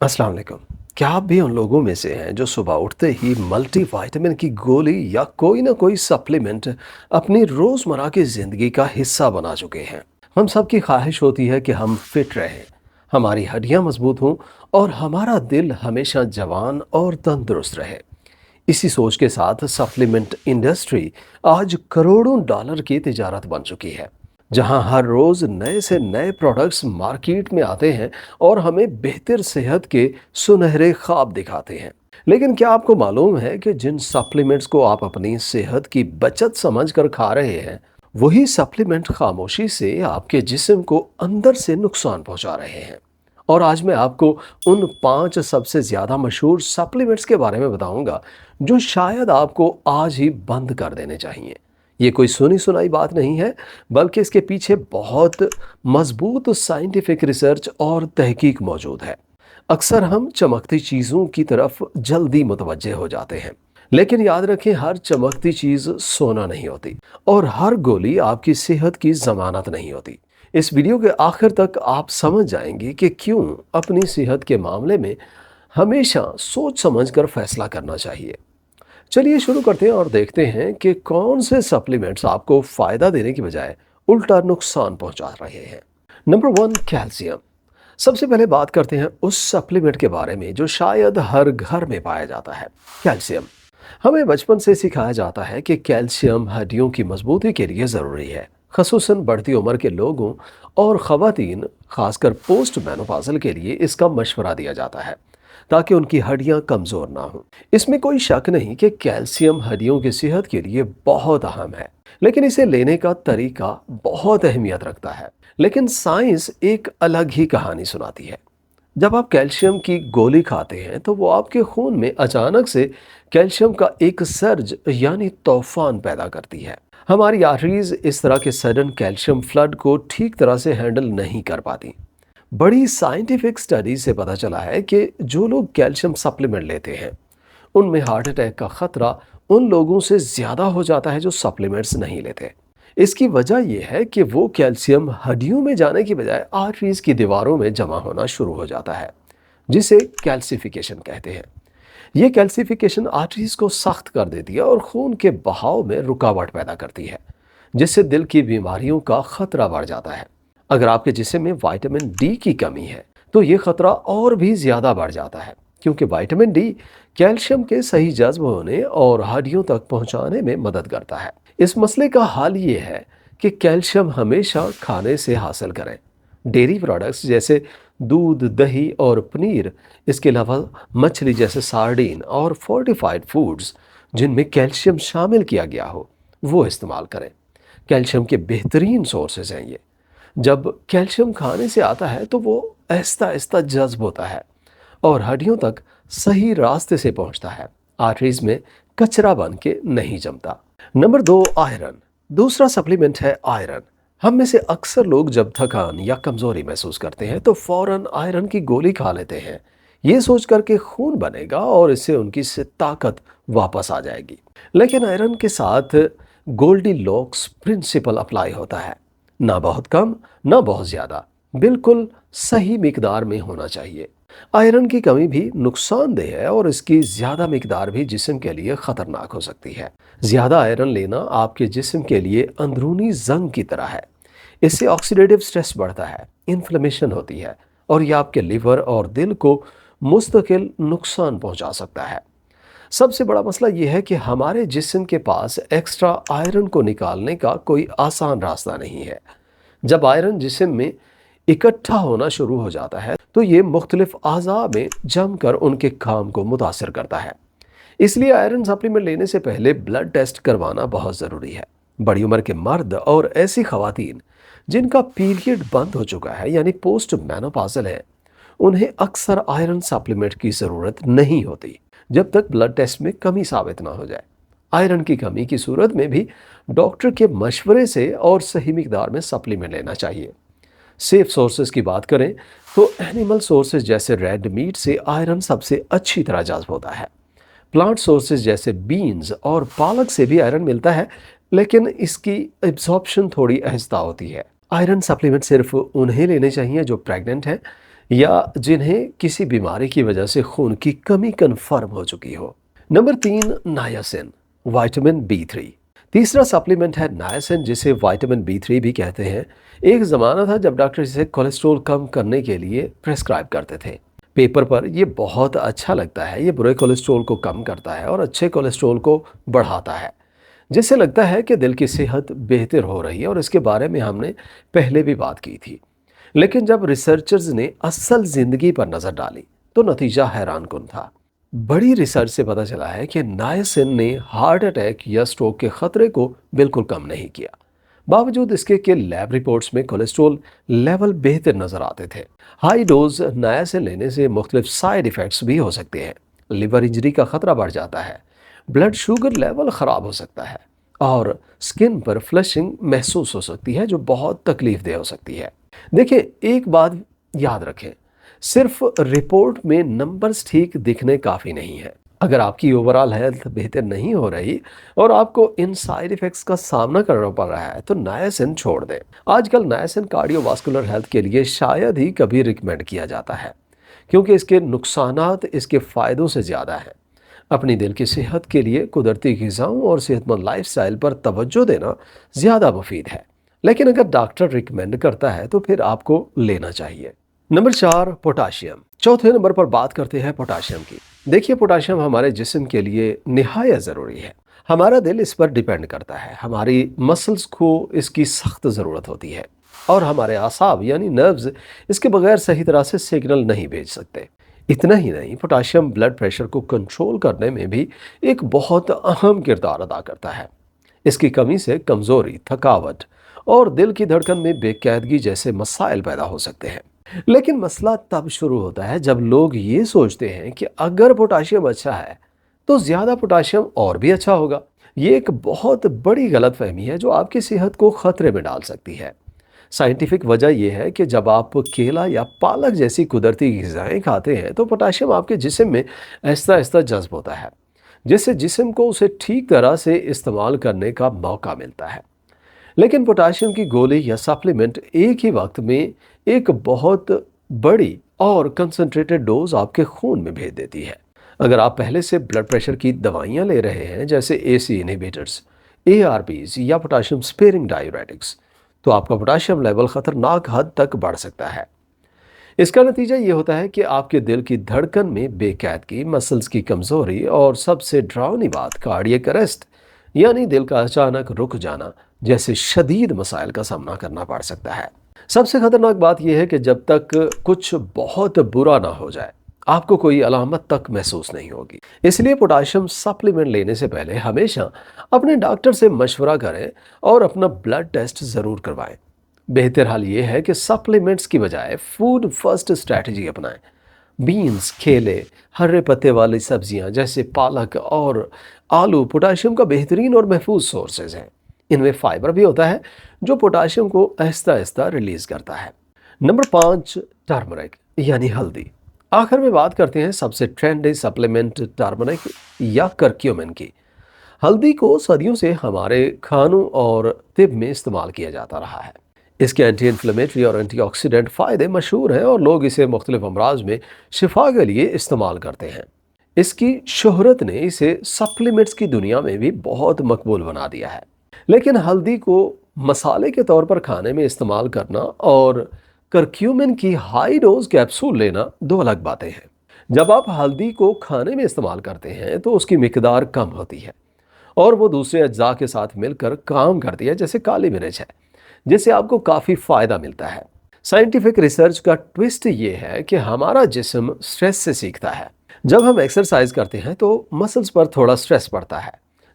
अस्सलाम वालेकुम। क्या आप भी उन लोगों में से हैं जो सुबह उठते ही मल्टी विटामिन की गोली या कोई ना कोई सप्लीमेंट अपनी रोज़मर्रा की ज़िंदगी का हिस्सा बना चुके हैं? हम सब की ख्वाहिश होती है कि हम फिट रहें, हमारी हड्डियां मजबूत हों और हमारा दिल हमेशा जवान और तंदुरुस्त रहे। इसी सोच के साथ सप्लीमेंट इंडस्ट्री आज करोड़ों डॉलर की तिजारत बन चुकी है, जहां हर रोज नए से नए प्रोडक्ट्स मार्केट में आते हैं और हमें बेहतर सेहत के सुनहरे ख्वाब दिखाते हैं। लेकिन क्या आपको मालूम है कि जिन सप्लीमेंट्स को आप अपनी सेहत की बचत समझकर खा रहे हैं, वही सप्लीमेंट खामोशी से आपके जिस्म को अंदर से नुकसान पहुंचा रहे हैं। और आज मैं आपको उन 5 सबसे ज़्यादा मशहूर सप्लीमेंट्स के बारे में बताऊंगा जो शायद आपको आज ही बंद कर देने चाहिए। ये कोई सुनी सुनाई बात नहीं है, बल्कि इसके पीछे बहुत मजबूत साइंटिफिक रिसर्च और तहकीक मौजूद है। अक्सर हम चमकती चीज़ों की तरफ जल्दी मुतवज्जे हो जाते हैं, लेकिन याद रखें, हर चमकती चीज़ सोना नहीं होती और हर गोली आपकी सेहत की ज़मानत नहीं होती। इस वीडियो के आखिर तक आप समझ जाएंगे कि क्यों अपनी सेहत के मामले में हमेशा सोच समझकर फैसला करना चाहिए। चलिए शुरू करते हैं और देखते हैं कि कौन से सप्लीमेंट्स आपको फायदा देने की बजाय उल्टा नुकसान पहुंचा रहे हैं। Number 1, calcium. सबसे पहले बात करते हैं उस सप्लीमेंट के बारे में जो शायद हर घर में पाया जाता है, कैल्शियम। हमें बचपन से सिखाया जाता है कि कैल्शियम हड्डियों की मजबूती के लिए ज़रूरी है, खसूसन बढ़ती उम्र के लोगों और ख़वातीन, खासकर पोस्ट मेनोपॉज़ल के लिए इसका मशवरा दिया जाता है ताकि उनकी हड्डियां कमज़ोर ना हों। इसमें कोई शक नहीं कि कैल्शियम हड्डियों की सेहत के लिए बहुत अहम है, लेकिन इसे लेने का तरीका बहुत अहमियत रखता है। लेकिन साइंस एक अलग ही कहानी सुनाती है। जब आप कैल्शियम की गोली खाते हैं तो वो आपके खून में अचानक से कैल्शियम का एक सर्ज यानी तूफान पैदा करती है। हमारी आर्टरीज इस तरह के सडन कैल्शियम फ्लड को ठीक तरह से हैंडल नहीं कर पाती। बड़ी साइंटिफिक स्टडी से पता चला है कि जो लोग कैल्शियम सप्लीमेंट लेते हैं उनमें हार्ट अटैक का खतरा उन लोगों से ज़्यादा हो जाता है जो सप्लीमेंट्स नहीं लेते। इसकी वजह यह है कि वो कैल्शियम हड्डियों में जाने की बजाय आर्टरीज की दीवारों में जमा होना शुरू हो जाता है, जिसे कैल्सिफिकेशन कहते हैं। ये कैल्सिफिकेशन आर्टरीज को सख्त कर देती है और खून के बहाव में रुकावट पैदा करती है, जिससे दिल की बीमारियों का खतरा बढ़ जाता है। अगर आपके जिस्म में विटामिन डी की कमी है तो ये खतरा और भी ज़्यादा बढ़ जाता है, क्योंकि विटामिन डी कैल्शियम के सही जज्ब होने और हड्डियों तक पहुंचाने में मदद करता है। इस मसले का हल ये है कि कैल्शियम हमेशा खाने से हासिल करें। डेयरी प्रोडक्ट्स जैसे दूध, दही और पनीर, इसके अलावा मछली जैसे सार्डिन और फोर्टिफाइड फूड्स जिनमें कैल्शियम शामिल किया गया हो, वो इस्तेमाल करें। कैल्शियम के बेहतरीन सोर्सेज हैं ये। जब कैल्शियम खाने से आता है तो वो आहिस्ता आहिस्ता जज्ब होता है और हड्डियों तक सही रास्ते से पहुंचता है, आर्टरीज में कचरा बन के नहीं जमता। Number 2, iron. दूसरा सप्लीमेंट है आयरन। हम में से अक्सर लोग जब थकान या कमजोरी महसूस करते हैं तो फौरन आयरन की गोली खा लेते हैं, ये सोच कर के खून बनेगा और इससे उनकी से ताकत वापस आ जाएगी। लेकिन आयरन के साथ गोल्डी लॉक्स प्रिंसिपल अप्लाई होता है, ना बहुत कम ना बहुत ज़्यादा, बिल्कुल सही मिकदार में होना चाहिए। आयरन की कमी भी नुकसानदेह है और इसकी ज़्यादा मिकदार भी जिस्म के लिए ख़तरनाक हो सकती है। ज़्यादा आयरन लेना आपके जिस्म के लिए अंदरूनी जंग की तरह है। इससे ऑक्सीडेटिव स्ट्रेस बढ़ता है, इन्फ्लेमेशन होती है और यह आपके लिवर और दिल को मुस्तकिल नुकसान पहुंचा सकता है। सबसे बड़ा मसला यह है कि हमारे जिस्म के पास एक्स्ट्रा आयरन को निकालने का कोई आसान रास्ता नहीं है। जब आयरन जिस्म में इकट्ठा होना शुरू हो जाता है तो ये मुख्तलिफ आज़ा में जमकर उनके काम को मुतासर करता है। इसलिए आयरन सप्लीमेंट लेने से पहले ब्लड टेस्ट करवाना बहुत ज़रूरी है। बड़ी उम्र के मर्द और ऐसी खवातीन जिनका पीरियड बंद हो चुका है यानी पोस्ट मेनोपॉज़ल है, उन्हें अक्सर आयरन सप्लीमेंट की ज़रूरत नहीं होती जब तक ब्लड टेस्ट में कमी साबित ना हो जाए। आयरन की कमी की सूरत में भी डॉक्टर के मशवरे से और सही मिकदार में सप्लीमेंट लेना चाहिए। सेफ सोर्सेज की बात करें तो एनिमल सोर्सेज जैसे रेड मीट से आयरन सबसे अच्छी तरह जज्ब होता है। प्लांट सोर्सेज जैसे बीन्स और पालक से भी आयरन मिलता है, लेकिन इसकी एब्जॉर्प्शन थोड़ी आहिस्ता होती है। आयरन सप्लीमेंट सिर्फ उन्हें लेने चाहिए जो प्रेग्नेंट हैं या जिन्हें किसी बीमारी की वजह से खून की कमी कन्फर्म हो चुकी हो। Number 3, niacin, vitamin B 3। तीसरा सप्लीमेंट है नायासिन, जिसे विटामिन बी 3 भी कहते हैं। एक ज़माना था जब डॉक्टर इसे कोलेस्ट्रॉल कम करने के लिए प्रेस्क्राइब करते थे। पेपर पर ये बहुत अच्छा लगता है, ये बुरे कोलेस्ट्रॉल को कम करता है और अच्छे कोलेस्ट्रॉल को बढ़ाता है, जिससे लगता है कि दिल की सेहत बेहतर हो रही है, और इसके बारे में हमने पहले भी बात की थी। लेकिन जब रिसर्चर्स ने असल ज़िंदगी पर नज़र डाली तो नतीजा हैरानकुन था। बड़ी रिसर्च से पता चला है कि नायसिन ने हार्ट अटैक या स्ट्रोक के खतरे को बिल्कुल कम नहीं किया। बावजूद इसके कि लैब रिपोर्ट्स में कोलेस्ट्रॉल लेवल बेहतर नजर आते थे। हाई डोज नायसिन लेने से मुख्तलिफ साइड इफ़ेक्ट्स भी हो सकते हैं। लिवर इंजरी का खतरा बढ़ जाता है, ब्लड शुगर लेवल ख़राब हो सकता है, और स्किन पर फ्लशिंग महसूस हो सकती है, जो बहुत तकलीफ दे हो सकती है। देखिए, एक बात याद रखें, सिर्फ रिपोर्ट में नंबर्स ठीक दिखने काफ़ी नहीं है। अगर आपकी ओवरऑल हेल्थ बेहतर नहीं हो रही और आपको इन साइड इफ़ेक्ट्स का सामना करना पड़ रहा है, तो नायसिन छोड़ दें। आजकल नायसिन कार्डियोवास्कुलर हेल्थ के लिए शायद ही कभी रिकमेंड किया जाता है, क्योंकि इसके नुकसानात इसके फ़ायदों से ज़्यादा हैं। अपनी दिल की सेहत के लिए कुदरती ग़िज़ाओं और सेहतमंद लाइफस्टाइल पर तवज्जो देना ज़्यादा मुफीद है। लेकिन अगर डॉक्टर रिकमेंड करता है तो फिर आपको लेना चाहिए। Number 4, potassium. चौथे नंबर पर बात करते हैं पोटाशियम की। देखिए, पोटाशियम हमारे जिस्म के लिए निहायत ज़रूरी है। हमारा दिल इस पर डिपेंड करता है, हमारी मसल्स को इसकी सख्त ज़रूरत होती है, और हमारे आसाब यानी नर्व्स इसके बगैर सही तरह से सिग्नल नहीं भेज सकते। इतना ही नहीं, पोटाशियम ब्लड प्रेशर को कंट्रोल करने में भी एक बहुत अहम किरदार अदा करता है। इसकी कमी से कमज़ोरी, थकावट और दिल की धड़कन में बेकायदगी जैसे मसाइल पैदा हो सकते हैं। लेकिन मसला तब शुरू होता है जब लोग ये सोचते हैं कि अगर पोटाशियम अच्छा है तो ज़्यादा पोटाशियम और भी अच्छा होगा। ये एक बहुत बड़ी गलतफहमी है जो आपकी सेहत को खतरे में डाल सकती है। साइंटिफिक वजह यह है कि जब आप केला या पालक जैसी कुदरती ग़िज़ाएँ खाते हैं तो पोटाशियम आपके जिस्म में आहिस्ता आहिस्ता जज़्ब होता है, जिससे जिस्म को उसे ठीक तरह से इस्तेमाल करने का मौका मिलता है। लेकिन पोटाशियम की गोली या सप्लीमेंट एक ही वक्त में एक बहुत बड़ी और कंसंट्रेटेड डोज आपके खून में भेज देती है। अगर आप पहले से ब्लड प्रेशर की दवाइयाँ ले रहे हैं, जैसे एसी इनहिबिटर्स, एआरबीज या पोटाशियम स्पेयरिंग डायूरेटिक्स, तो आपका पोटाशियम लेवल खतरनाक हद तक बढ़ सकता है। इसका नतीजा ये होता है कि आपके दिल की धड़कन में बेकायदगी, मसल्स की कमज़ोरी और सबसे डरावनी बात, कार्डियक अरेस्ट यानी दिल का अचानक रुक जाना जैसे शदीद मसाइल का सामना करना पड़ सकता है। सबसे खतरनाक बात यह है कि जब तक कुछ बहुत बुरा ना हो जाए, आपको कोई अलामत तक महसूस नहीं होगी। इसलिए पोटाशियम सप्लीमेंट लेने से पहले हमेशा अपने डॉक्टर से मशवरा करें और अपना ब्लड टेस्ट ज़रूर करवाएं। बेहतर हाल ये है कि सप्लीमेंट्स की बजाय फूड फर्स्ट स्ट्रैटेजी अपनाएं। बीन्स, केले, हरे पत्ते वाली सब्जियां जैसे पालक और आलू पोटाशियम का बेहतरीन और महफूज सोर्सेज हैं। इनमें फाइबर भी होता है जो पोटाशियम को आहिस्ता आहिस्ता रिलीज करता है। नंबर 5, टर्मरिक यानी हल्दी। आखिर में बात करते हैं सबसे ट्रेंडी सप्लीमेंट टर्मरिक या करक्यूमिन की। हल्दी को सदियों से हमारे खानों और तिब में इस्तेमाल किया जाता रहा है। इसके एंटी इन्फ्लेमेटरी और एंटीऑक्सीडेंट फ़ायदे मशहूर हैं और लोग इसे मुख्तलिफ अमराज में शिफा के लिए इस्तेमाल करते हैं। इसकी शोहरत ने इसे सप्लीमेंट्स की दुनिया में भी बहुत मकबूल बना दिया है। लेकिन हल्दी को मसाले के तौर पर खाने में इस्तेमाल करना और करक्यूमिन की हाई डोज कैप्सूल लेना दो अलग बातें हैं। जब आप हल्दी को खाने में इस्तेमाल करते हैं तो उसकी मिकदार कम होती है और वो दूसरे अज्जा के साथ मिलकर काम करती है, जैसे काली मिर्च है, जिससे आपको काफ़ी फ़ायदा मिलता है। साइंटिफिक रिसर्च का ट्विस्ट ये है कि हमारा जिस्म स्ट्रेस से सीखता है। जब हम एक्सरसाइज करते हैं तो मसल्स पर थोड़ा स्ट्रेस पड़ता है,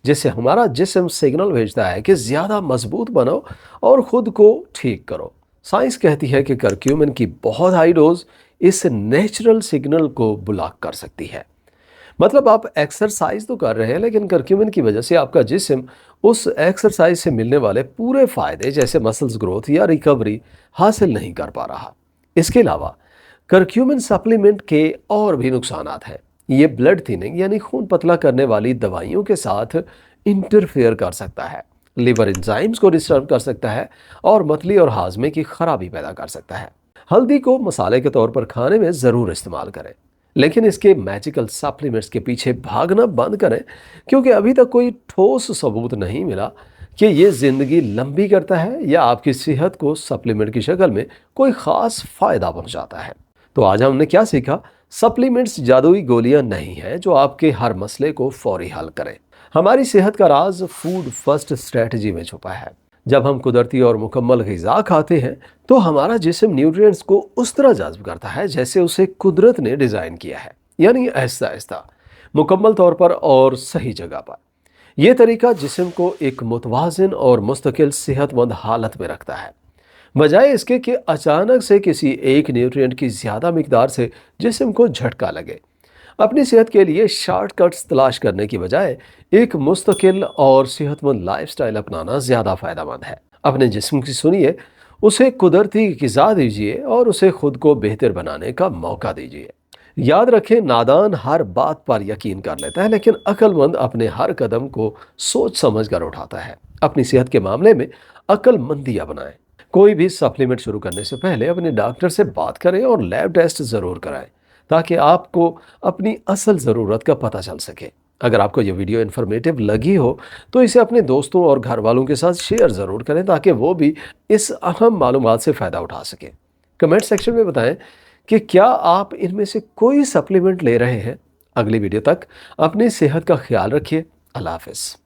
जिससे हमारा जिस्म सिग्नल भेजता है कि ज़्यादा मजबूत बनो और ख़ुद को ठीक करो। साइंस कहती है कि करक्यूमिन की बहुत हाई डोज इस नेचुरल सिग्नल को ब्लॉक कर सकती है। मतलब आप एक्सरसाइज तो कर रहे हैं, लेकिन करक्यूमिन की वजह से आपका जिस्म उस एक्सरसाइज से मिलने वाले पूरे फ़ायदे जैसे मसल्स ग्रोथ या रिकवरी हासिल नहीं कर पा रहा। इसके अलावा करक्यूमिन सप्लीमेंट के और भी नुकसानात हैं। ये ब्लड थिनिंग यानी खून पतला करने वाली दवाइयों के साथ इंटरफेयर कर सकता है, लिवर एंजाइम्स को डिस्टर्ब कर सकता है और मतली और हाजमे की खराबी पैदा कर सकता है। ہلدی کو مسالے کے طور پر کھانے میں ضرور استعمال کریں، لیکن اس کے میجیکل سپلیمنٹس کے پیچھے بھاگنا بند کریں، کیونکہ ابھی تک کوئی ٹھوس ثبوت نہیں ملا کہ یہ زندگی لمبی کرتا ہے یا آپ کی صحت کو سپلیمنٹ کی شکل میں کوئی خاص فائدہ پہنچاتا ہے۔ تو آج ہم نے کیا سیکھا؟ سپلیمنٹس جادوئی گولیاں نہیں ہیں جو آپ کے ہر مسئلے کو فوری حل کریں۔ ہماری صحت کا راز فوڈ فرسٹ اسٹریٹجی میں چھپا ہے۔ جب ہم قدرتی اور مکمل غذا کھاتے ہیں تو ہمارا جسم نیوٹرینٹس کو اس طرح جذب کرتا ہے جیسے اسے قدرت نے ڈیزائن کیا ہے، یعنی آہستہ آہستہ، مکمل طور پر اور صحیح جگہ پر۔ یہ طریقہ جسم کو ایک متوازن اور مستقل صحت مند حالت میں رکھتا ہے، بجائے اس کے کہ اچانک سے کسی ایک نیوٹرینٹ کی زیادہ مقدار سے جسم کو جھٹکا لگے۔ اپنی صحت کے لیے شارٹ کٹس تلاش کرنے کی بجائے ایک مستقل اور صحت مند لائف سٹائل اپنانا زیادہ فائدہ مند ہے۔ اپنے جسم کی سنیے، اسے قدرتی غذا دیجیے اور اسے خود کو بہتر بنانے کا موقع دیجیے۔ یاد رکھیں، نادان ہر بات پر یقین کر لیتا ہے، لیکن عقل مند اپنے ہر قدم کو سوچ سمجھ کر اٹھاتا ہے۔ اپنی صحت کے معاملے میں عقل مندی اپنائیں۔ کوئی بھی سپلیمنٹ شروع کرنے سے پہلے اپنے ڈاکٹر سے بات کریں اور لیب ٹیسٹ ضرور کرائیں تاکہ آپ کو اپنی اصل ضرورت کا پتہ چل سکے۔ اگر آپ کو یہ ویڈیو انفارمیٹیو لگی ہو تو اسے اپنے دوستوں اور گھر والوں کے ساتھ شیئر ضرور کریں تاکہ وہ بھی اس اہم معلومات سے فائدہ اٹھا سکیں۔ کمنٹ سیکشن میں بتائیں کہ کیا آپ ان میں سے کوئی سپلیمنٹ لے رہے ہیں۔ اگلی ویڈیو تک اپنی صحت کا خیال رکھیے۔ اللہ حافظ۔